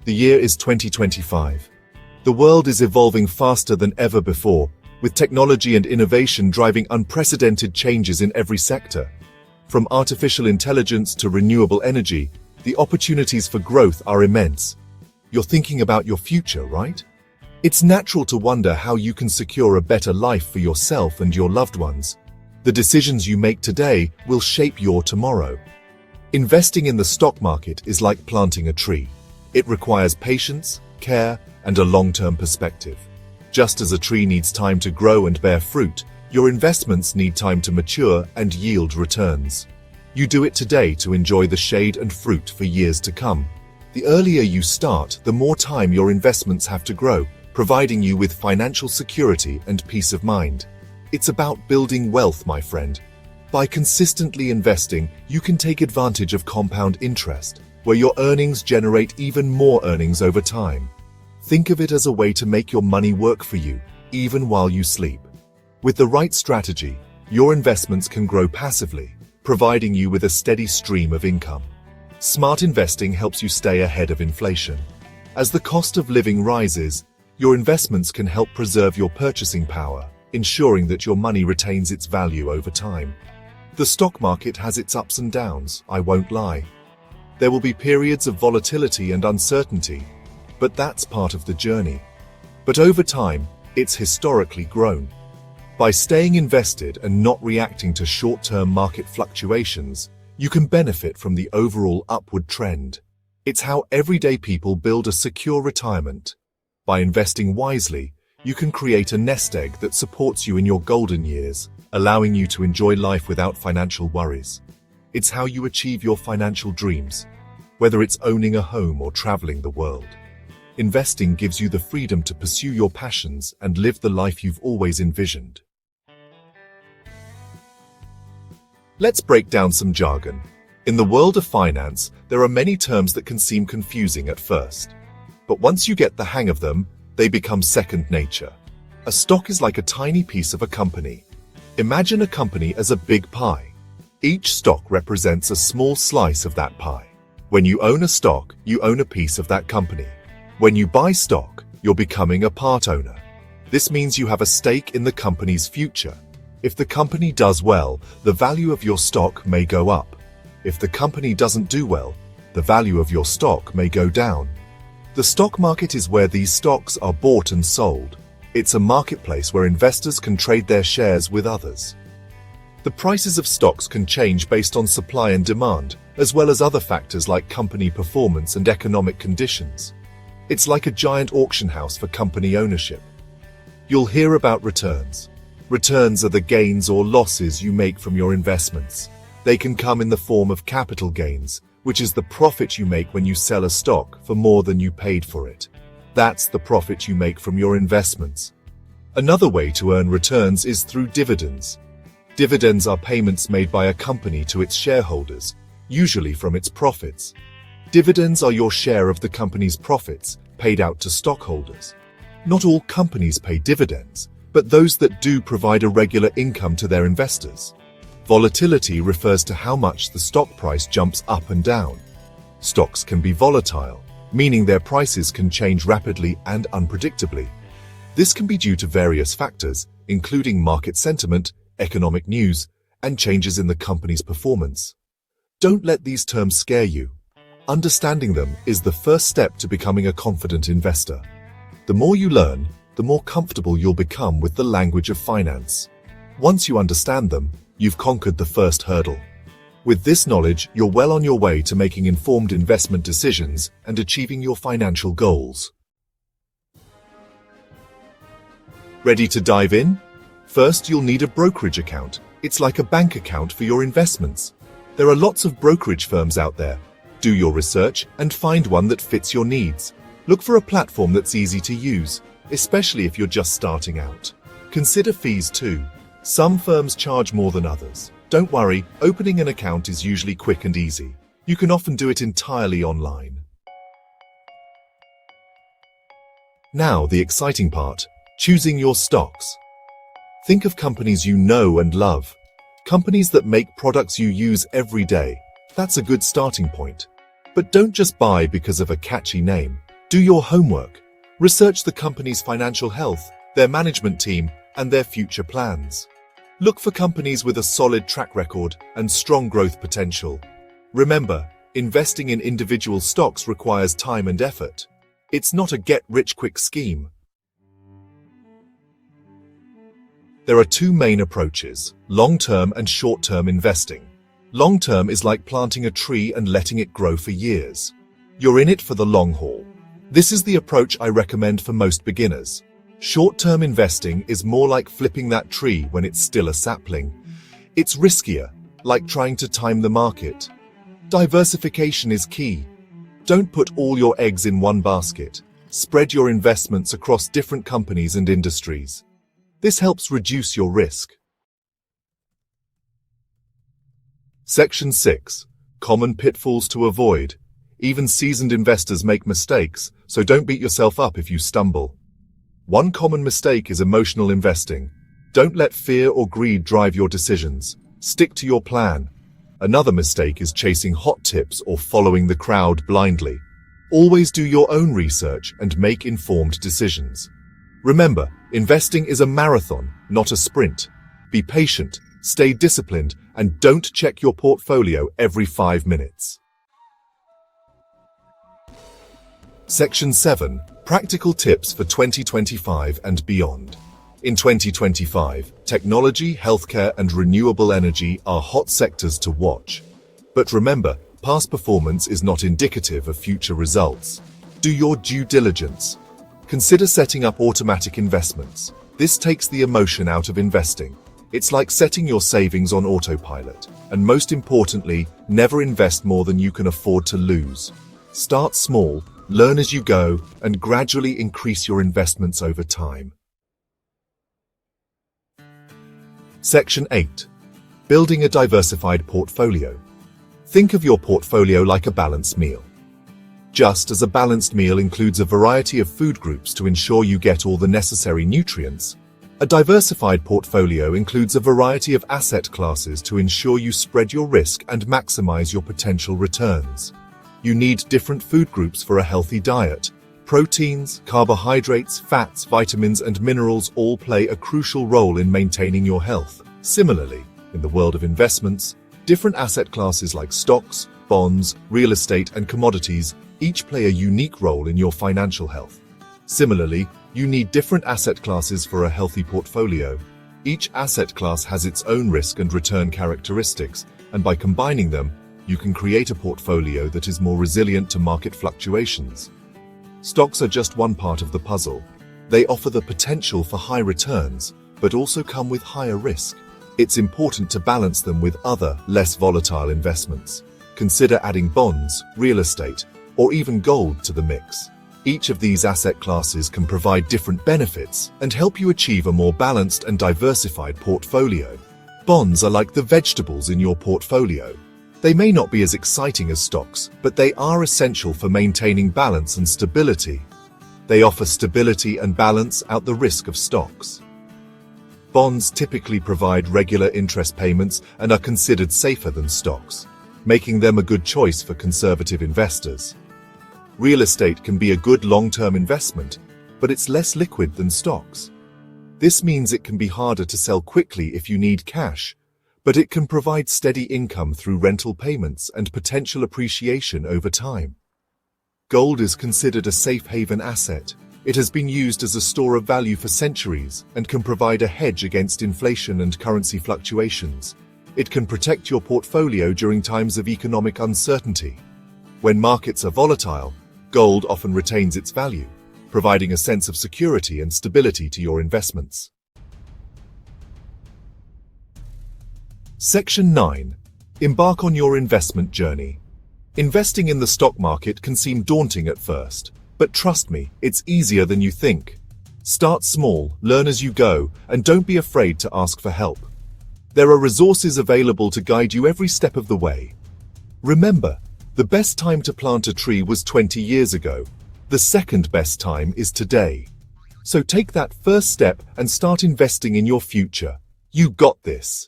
The year is 2025. The world is evolving faster than ever before, with technology and innovation driving unprecedented changes in every sector. From artificial intelligence to renewable energy, the opportunities for growth are immense. You're thinking about your future, right? It's natural to wonder how you can secure a better life for yourself and your loved ones. The decisions you make today will shape your tomorrow. Investing in the stock market is like planting a tree. It requires patience, care, and a long-term perspective. Just as a tree needs time to grow and bear fruit, your investments need time to mature and yield returns. You do it today to enjoy the shade and fruit for years to come. The earlier you start, the more time your investments have to grow, providing you with financial security and peace of mind. It's about building wealth, my friend. By consistently investing, you can take advantage of compound interest, where your earnings generate even more earnings over time. Think of it as a way to make your money work for you, even while you sleep. With the right strategy, your investments can grow passively, providing you with a steady stream of income. Smart investing helps you stay ahead of inflation. As the cost of living rises, your investments can help preserve your purchasing power, ensuring that your money retains its value over time. The stock market has its ups and downs, I won't lie. There will be periods of volatility and uncertainty, but that's part of the journey. But over time, it's historically grown. By staying invested and not reacting to short-term market fluctuations, you can benefit from the overall upward trend. It's how everyday people build a secure retirement. By investing wisely, you can create a nest egg that supports you in your golden years, allowing you to enjoy life without financial worries. It's how you achieve your financial dreams, whether it's owning a home or traveling the world. Investing gives you the freedom to pursue your passions and live the life you've always envisioned. Let's break down some jargon. In the world of finance, there are many terms that can seem confusing at first. But once you get the hang of them, they become second nature. A stock is like a tiny piece of a company. Imagine a company as a big pie. Each stock represents a small slice of that pie. When you own a stock, you own a piece of that company. When you buy stock, you're becoming a part owner. This means you have a stake in the company's future. If the company does well, the value of your stock may go up. If the company doesn't do well, the value of your stock may go down. The stock market is where these stocks are bought and sold. It's a marketplace where investors can trade their shares with others. The prices of stocks can change based on supply and demand, as well as other factors like company performance and economic conditions. It's like a giant auction house for company ownership. You'll hear about returns. Returns are the gains or losses you make from your investments. They can come in the form of capital gains, which is the profit you make when you sell a stock for more than you paid for it. That's the profit you make from your investments. Another way to earn returns is through dividends. Dividends are payments made by a company to its shareholders, usually from its profits. Dividends are your share of the company's profits, paid out to stockholders. Not all companies pay dividends, but those that do provide a regular income to their investors. Volatility refers to how much the stock price jumps up and down. Stocks can be volatile, meaning their prices can change rapidly and unpredictably. This can be due to various factors, including market sentiment, economic news, and changes in the company's performance. Don't let these terms scare you. Understanding them is the first step to becoming a confident investor. The more you learn, the more comfortable you'll become with the language of finance. Once you understand them, you've conquered the first hurdle. With this knowledge, you're well on your way to making informed investment decisions and achieving your financial goals. Ready to dive in? First, you'll need a brokerage account. It's like a bank account for your investments. There are lots of brokerage firms out there. Do your research and find one that fits your needs. Look for a platform that's easy to use, especially if you're just starting out. Consider fees too. Some firms charge more than others. Don't worry, opening an account is usually quick and easy. You can often do it entirely online. Now, the exciting part, choosing your stocks. Think of companies you know and love. Companies that make products you use every day. That's a good starting point. But don't just buy because of a catchy name. Do your homework. Research the company's financial health, their management team, and their future plans. Look for companies with a solid track record and strong growth potential. Remember, investing in individual stocks requires time and effort. It's not a get-rich-quick scheme. There are two main approaches, long-term and short-term investing. Long-term is like planting a tree and letting it grow for years. You're in it for the long haul. This is the approach I recommend for most beginners. Short-term investing is more like flipping that tree when it's still a sapling. It's riskier, like trying to time the market. Diversification is key. Don't put all your eggs in one basket. Spread your investments across different companies and industries. This helps reduce your risk. Section 6. Common pitfalls to avoid. Even seasoned investors make mistakes, so don't beat yourself up if you stumble. One common mistake is emotional investing. Don't let fear or greed drive your decisions. Stick to your plan. Another mistake is chasing hot tips or following the crowd blindly. Always do your own research and make informed decisions. Remember, investing is a marathon, not a sprint. Be patient, stay disciplined, and don't check your portfolio every 5 minutes. Section 7. Practical tips for 2025 and beyond. In 2025, technology, healthcare, and renewable energy are hot sectors to watch. But remember, past performance is not indicative of future results. Do your due diligence. Consider setting up automatic investments. This takes the emotion out of investing. It's like setting your savings on autopilot. And most importantly, never invest more than you can afford to lose. Start small, learn as you go, and gradually increase your investments over time. Section 8. Building a diversified portfolio. Think of your portfolio like a balanced meal. Just as a balanced meal includes a variety of food groups to ensure you get all the necessary nutrients, a diversified portfolio includes a variety of asset classes to ensure you spread your risk and maximize your potential returns. You need different food groups for a healthy diet. Proteins, carbohydrates, fats, vitamins, and minerals all play a crucial role in maintaining your health. Similarly, in the world of investments, different asset classes like stocks, bonds, real estate, and commodities each play a unique role in your financial health. Similarly, you need different asset classes for a healthy portfolio. Each asset class has its own risk and return characteristics, and by combining them, you can create a portfolio that is more resilient to market fluctuations. Stocks are just one part of the puzzle. They offer the potential for high returns, but also come with higher risk. It's important to balance them with other, less volatile investments. Consider adding bonds, real estate, or even gold to the mix. Each of these asset classes can provide different benefits and help you achieve a more balanced and diversified portfolio. Bonds are like the vegetables in your portfolio. They may not be as exciting as stocks, but they are essential for maintaining balance and stability. They offer stability and balance out the risk of stocks. Bonds typically provide regular interest payments and are considered safer than stocks, making them a good choice for conservative investors. Real estate can be a good long-term investment, but it's less liquid than stocks. This means it can be harder to sell quickly if you need cash, but it can provide steady income through rental payments and potential appreciation over time. Gold is considered a safe haven asset. It has been used as a store of value for centuries and can provide a hedge against inflation and currency fluctuations. It can protect your portfolio during times of economic uncertainty. When markets are volatile, gold often retains its value, providing a sense of security and stability to your investments. Section 9. Embark on your investment journey. Investing in the stock market can seem daunting at first, but trust me, it's easier than you think. Start small, learn as you go, and don't be afraid to ask for help. There are resources available to guide you every step of the way. Remember, the best time to plant a tree was 20 years ago. The second best time is today. So take that first step and start investing in your future. You got this.